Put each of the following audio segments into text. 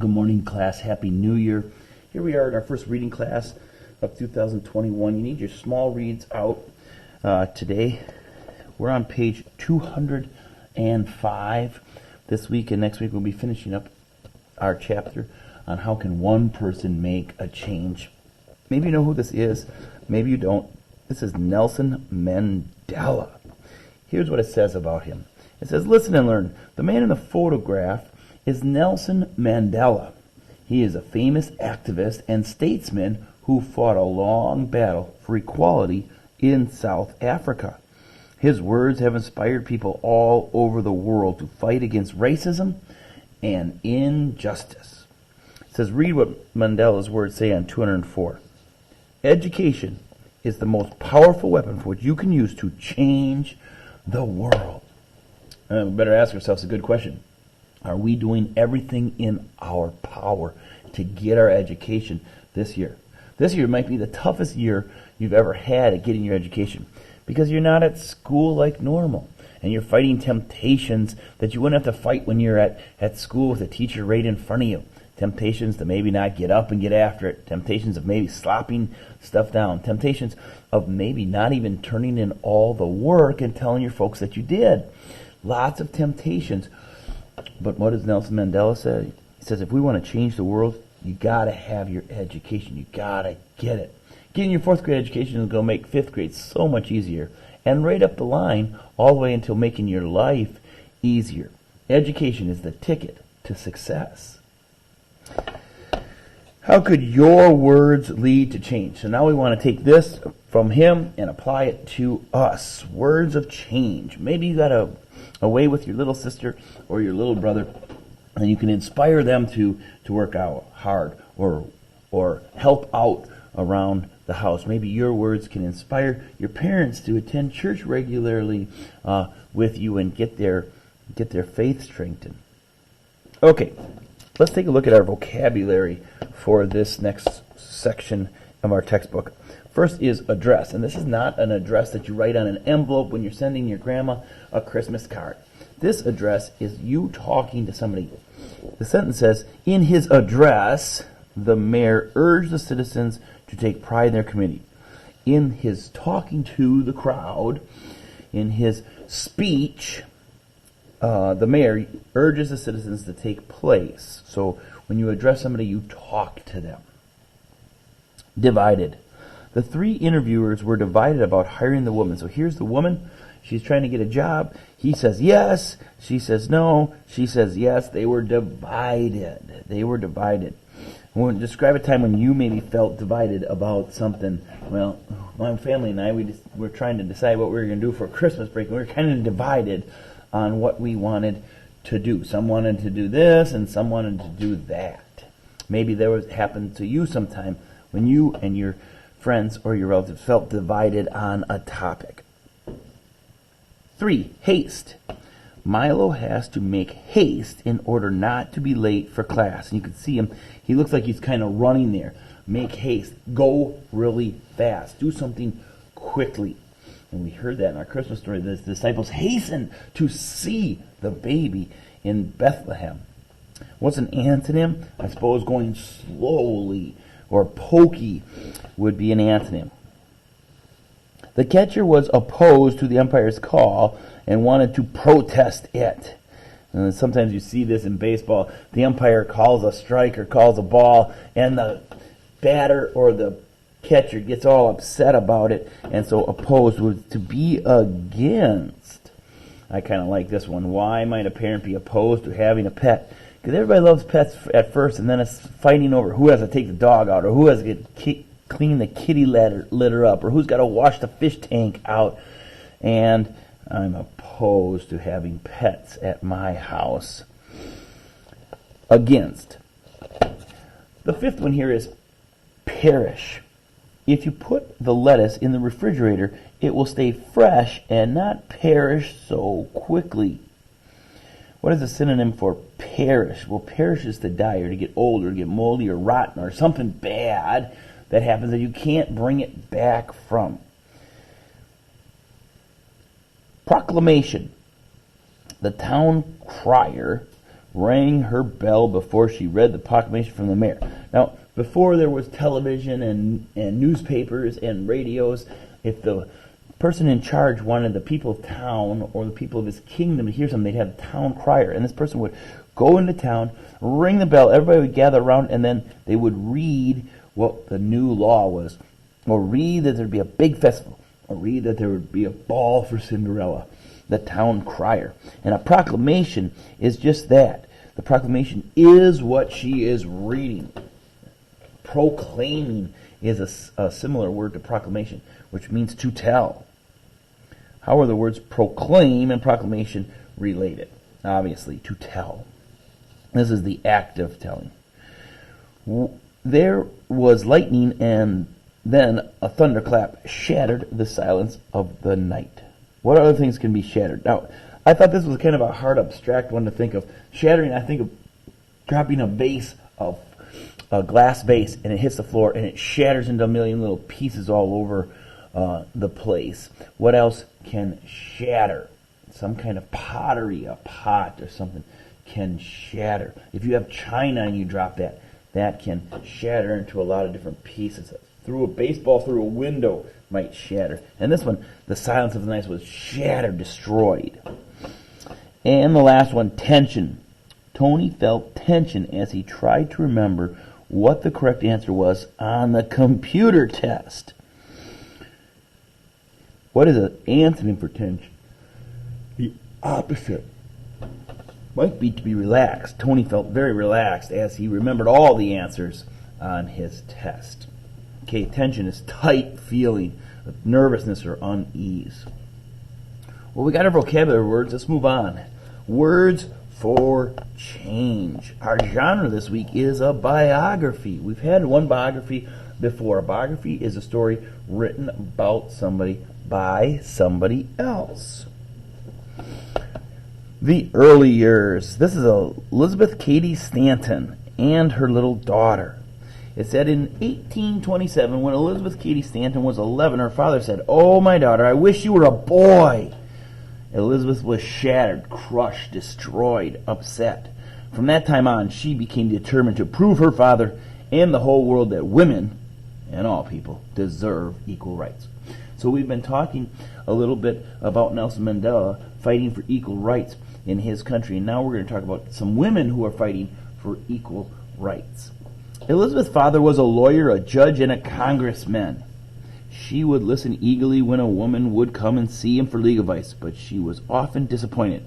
Good morning, class. Happy New Year. Here we are in our first reading class of 2021. You need your small reads out today. We're on page 205 this week, and next week we'll be finishing up our chapter on how can one person make a change. Maybe you know who this is. Maybe you don't. This is Nelson Mandela. Here's what it says about him. It says, listen and learn. The man in the photograph is Nelson Mandela. He is a famous activist and statesman who fought a long battle for equality in South Africa. His words have inspired people all over the world to fight against racism and injustice. It says, read what Mandela's words say on 204. Education is the most powerful weapon for which you can use to change the world. We better ask ourselves a good question. Are we doing everything in our power to get our education this year? This year might be the toughest year you've ever had at getting your education because you're not at school like normal and you're fighting temptations that you wouldn't have to fight when you're at school with a teacher right in front of you. Temptations to maybe not get up and get after it. Temptations of maybe slopping stuff down. Temptations of maybe not even turning in all the work and telling your folks that you did. Lots of temptations. But what does Nelson Mandela say? He says, if we want to change the world, you got to have your education. You got to get it. Getting your fourth grade education is going to make fifth grade so much easier. And right up the line, all the way until making your life easier. Education is the ticket to success. How could your words lead to change? So now we want to take this from him and apply it to us. Words of change. Maybe you got away with your little sister or your little brother, and you can inspire them to work out hard or help out around the house. Maybe your words can inspire your parents to attend church regularly with you and get their faith strengthened. Okay, let's take a look at our vocabulary for this next section of our textbook. First is address, and this is not an address that you write on an envelope when you're sending your grandma a Christmas card. This address is you talking to somebody. The sentence says, in his address, the mayor urged the citizens to take pride in their community. In his talking to the crowd, in his speech, the mayor urges the citizens to take place. So when you address somebody, you talk to them. Divided. The three interviewers were divided about hiring the woman. So here's the woman. She's trying to get a job. He says yes. She says no. She says yes. They were divided. Describe a time when you maybe felt divided about something. Well, my family and I, we're trying to decide what we were going to do for Christmas break. We were kind of divided on what we wanted to do. Some wanted to do this and some wanted to do that. Maybe happened to you sometime when you and your friends or your relatives felt divided on a topic. 3, haste. Milo has to make haste in order not to be late for class. And you can see him. He looks like he's kind of running there. Make haste. Go really fast. Do something quickly. And we heard that in our Christmas story. The disciples hastened to see the baby in Bethlehem. What's an antonym? I suppose going slowly or pokey would be an antonym. The catcher was opposed to the umpire's call and wanted to protest it. And sometimes you see this in baseball. The umpire calls a strike or calls a ball, and the batter or the catcher gets all upset about it, and so opposed was to be against. I kind of like this one. Why might a parent be opposed to having a pet? Because everybody loves pets at first, and then it's fighting over who has to take the dog out, or who has to clean the kitty litter up, or who's got to wash the fish tank out. And I'm opposed to having pets at my house. Against. The fifth one here is perish. If you put the lettuce in the refrigerator, it will stay fresh and not perish so quickly. What is a synonym for perish? Well, perish is to die or to get old or to get moldy or rotten or something bad that happens that you can't bring it back from. Proclamation. The town crier rang her bell before she read the proclamation from the mayor. Now, before there was television and newspapers and radios, if the person in charge wanted the people of town or the people of his kingdom to hear something, they'd have a town crier. And this person would go into town, ring the bell, everybody would gather around, and then they would read what the new law was, or read that there'd be a big festival, or read that there would be a ball for Cinderella, the town crier. And a proclamation is just that. The proclamation is what she is reading. Proclaiming is a similar word to proclamation, which means to tell. How are the words proclaim and proclamation related? Obviously, to tell. This is the act of telling. There was lightning, and then a thunderclap shattered the silence of the night. What other things can be shattered? Now, I thought this was kind of a hard, abstract one to think of. Shattering, I think of dropping a glass vase, and it hits the floor, and it shatters into a million little pieces all over the place. What else can shatter? Some kind of pottery, a pot or something can shatter. If you have china and you drop that, that can shatter into a lot of different pieces. Through a baseball, through a window, might shatter. And this one, the silence of the night, was shattered, destroyed. And the last one, tension. Tony felt tension as he tried to remember what the correct answer was on the computer test. What is an antonym for tension? The opposite. Might be to be relaxed. Tony felt very relaxed as he remembered all the answers on his test. Okay, tension is tight feeling of nervousness or unease. Well, we got our vocabulary words. Let's move on. Words for change. Our genre this week is a biography. We've had one biography before. A biography is a story written about somebody by somebody else. The early years. This is Elizabeth Cady Stanton and her little daughter. It said in 1827, when Elizabeth Cady Stanton was 11, her father said, "Oh, my daughter, I wish you were a boy." Elizabeth was shattered, crushed, destroyed, upset. From that time on, she became determined to prove her father and the whole world that women, and all people, deserve equal rights. So we've been talking a little bit about Nelson Mandela fighting for equal rights in his country, and now we're going to talk about some women who are fighting for equal rights. Elizabeth's father was a lawyer, a judge, and a congressman. She would listen eagerly when a woman would come and see him for legal advice, but she was often disappointed.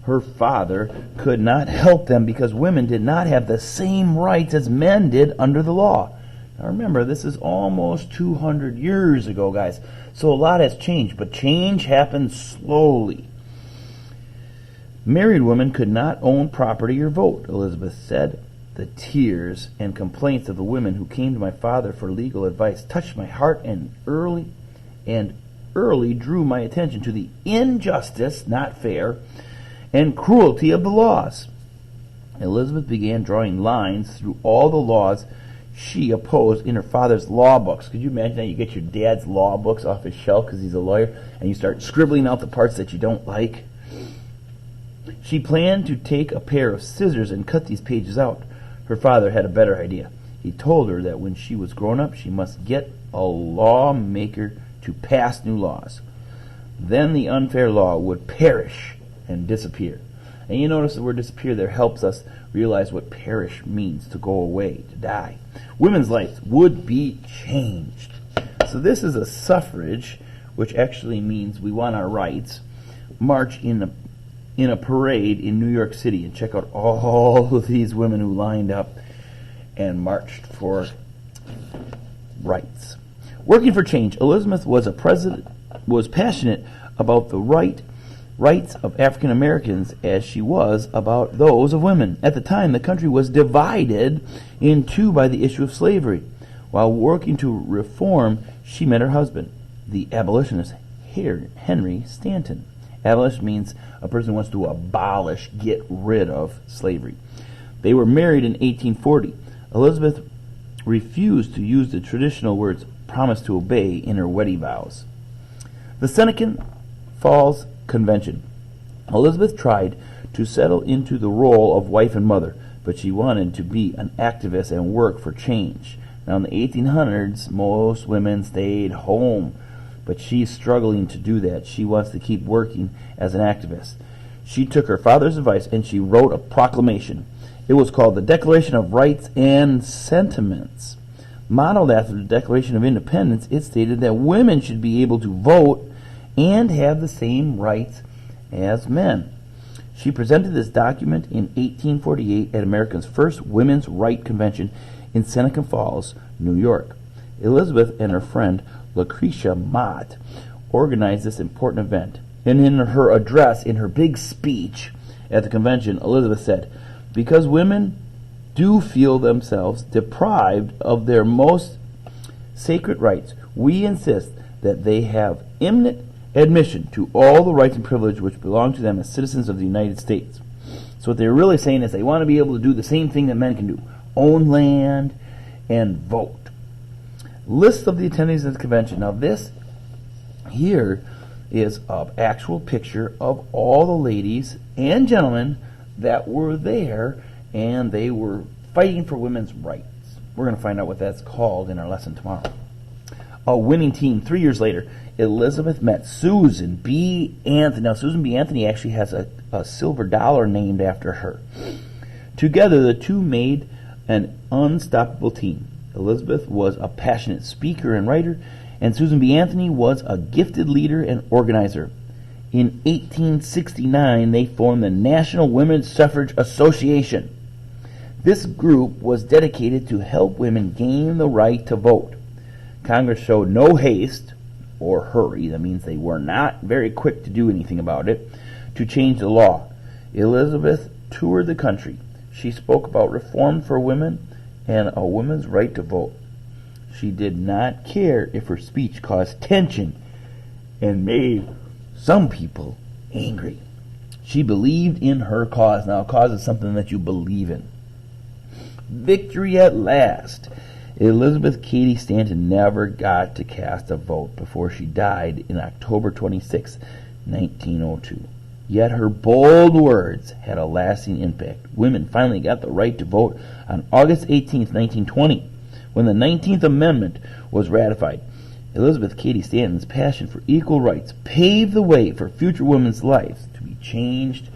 Her father could not help them because women did not have the same rights as men did under the law. Now remember, this is almost 200 years ago, guys, so a lot has changed, but change happens slowly. Married women could not own property or vote, Elizabeth said. The tears and complaints of the women who came to my father for legal advice touched my heart and early drew my attention to the injustice, not fair, and cruelty of the laws. Elizabeth began drawing lines through all the laws she opposed in her father's law books. Could you imagine that? You get your dad's law books off his shelf because he's a lawyer, and you start scribbling out the parts that you don't like. She planned to take a pair of scissors and cut these pages out. Her father had a better idea. He told her that when she was grown up, she must get a lawmaker to pass new laws. Then the unfair law would perish and disappear. And you notice the word disappear there helps us realize what perish means, to go away, to die. Women's lives would be changed. So this is a suffrage, which actually means we want our rights, march in a parade in New York City, and check out all of these women who lined up and marched for rights. Working for change, Elizabeth was passionate about the rights of African Americans as she was about those of women. At the time, the country was divided in two by the issue of slavery. While working to reform, she met her husband, the abolitionist Henry Stanton. Abolish means a person wants to abolish, get rid of slavery. They were married in 1840. Elizabeth refused to use the traditional words promise to obey in her wedding vows. The Seneca Falls Convention. Elizabeth tried to settle into the role of wife and mother, but she wanted to be an activist and work for change. Now, in the 1800s, most women stayed home, but she's struggling to do that. She wants to keep working as an activist. She took her father's advice and she wrote a proclamation. It was called the Declaration of Rights and Sentiments. Modeled after the Declaration of Independence, it stated that women should be able to vote and have the same rights as men. She presented this document in 1848 at America's first Women's Right Convention in Seneca Falls, New York. Elizabeth and her friend Lucretia Mott organized this important event. And in her address, in her big speech at the convention, Elizabeth said, "Because women do feel themselves deprived of their most sacred rights, we insist that they have imminent admission to all the rights and privileges which belong to them as citizens of the United States." So what they're really saying is they want to be able to do the same thing that men can do: own land and vote. List of the attendees of the convention. Now this here is an actual picture of all the ladies and gentlemen that were there, and they were fighting for women's rights. We're going to find out what that's called in our lesson tomorrow. A winning team. 3 years later, Elizabeth met Susan B. Anthony. Now, Susan B. Anthony actually has a silver dollar named after her. Together, the two made an unstoppable team. Elizabeth was a passionate speaker and writer, and Susan B. Anthony was a gifted leader and organizer. In 1869, they formed the National Women's Suffrage Association. This group was dedicated to help women gain the right to vote. Congress showed no haste or hurry, that means they were not very quick to do anything about it, to change the law. Elizabeth toured the country. She spoke about reform for women and a woman's right to vote. She did not care if her speech caused tension and made some people angry. She believed in her cause. Now, a cause is something that you believe in. Victory at last. Elizabeth Cady Stanton never got to cast a vote before she died in October 26, 1902. Yet her bold words had a lasting impact. Women finally got the right to vote on August 18, 1920, when the 19th Amendment was ratified. Elizabeth Cady Stanton's passion for equal rights paved the way for future women's lives to be changed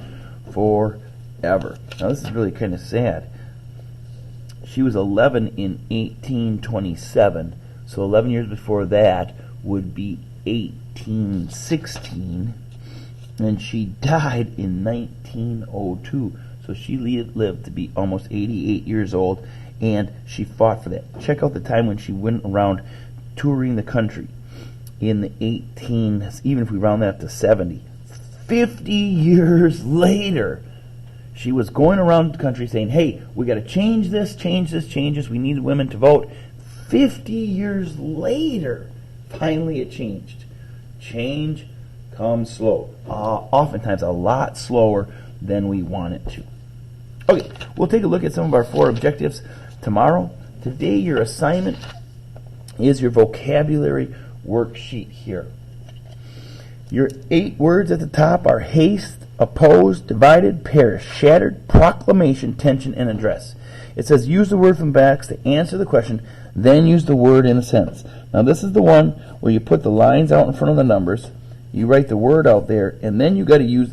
forever. Now, this is really kind of sad. She was 11 in 1827, so 11 years before that would be 1816, and she died in 1902, so she lived to be almost 88 years old, and she fought for that. Check out the time when she went around touring the country in the 18s, even if we round that up to 70. 50 years later, she was going around the country saying, hey, we got to change this, we need women to vote. 50 years later, finally it changed. Change comes slow. Oftentimes a lot slower than we want it to. Okay, we'll take a look at some of our 4 objectives tomorrow. Today, your assignment is your vocabulary worksheet here. Your 8 words at the top are haste, opposed, divided, perish, shattered, proclamation, tension, and address. It says use the word from backs to answer the question, then use the word in a sentence. Now this is the one where you put the lines out in front of the numbers, you write the word out there, and then you got to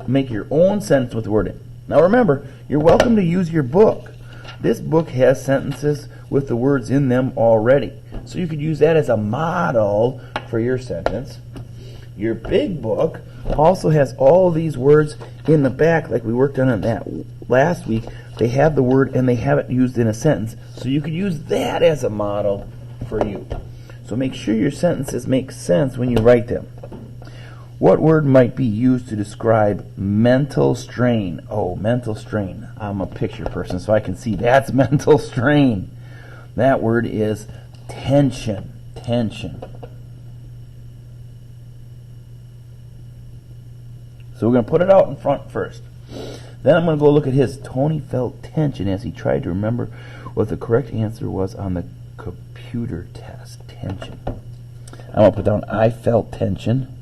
make your own sentence with the word in. Now remember, you're welcome to use your book. This book has sentences with the words in them already. So you could use that as a model for your sentence. Your big book also has all these words in the back, like we worked on that last week. They have the word and they have it used in a sentence. So you could use that as a model for you. So make sure your sentences make sense when you write them. What word might be used to describe mental strain? Oh, mental strain. I'm a picture person, so I can see that's mental strain. That word is tension. Tension. So we're going to put it out in front first. Then I'm going to go look at his. Tony felt tension as he tried to remember what the correct answer was on the computer test. Tension. I'm going to put down I felt tension.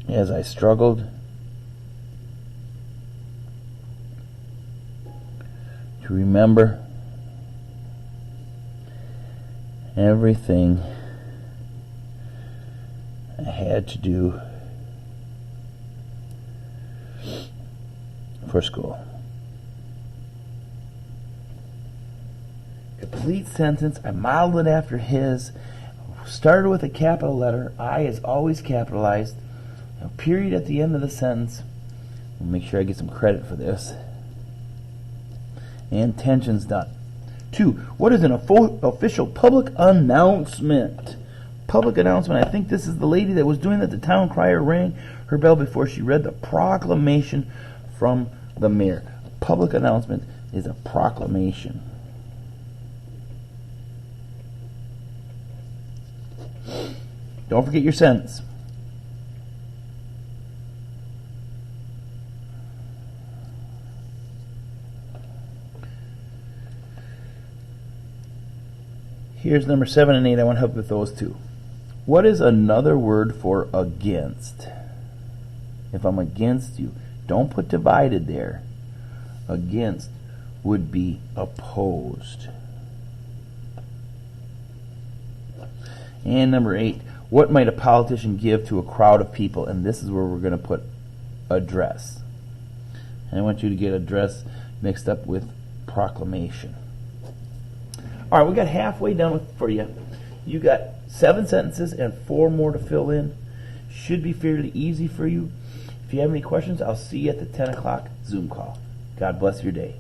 as I struggled to remember everything I had to do for school. Complete sentence. I modeled it after his. Started with a capital letter. I is always capitalized. A period at the end of the sentence. I'll make sure I get some credit for this. And tension's done. 2. What is an official public announcement? Public announcement. I think this is the lady that was doing that. The town crier rang her bell before she read the proclamation from the mayor. Public announcement is a proclamation. Don't forget your sentence. Here's number 7 and 8. I want to help with those two. What is another word for against? If I'm against you, don't put divided there. Against would be opposed. And number 8, what might a politician give to a crowd of people? And this is where we're going to put address. And I want you to get address mixed up with proclamation. All right, we got halfway done for you. You got 7 sentences and 4 more to fill in. Should be fairly easy for you. If you have any questions, I'll see you at the 10 o'clock Zoom call. God bless your day.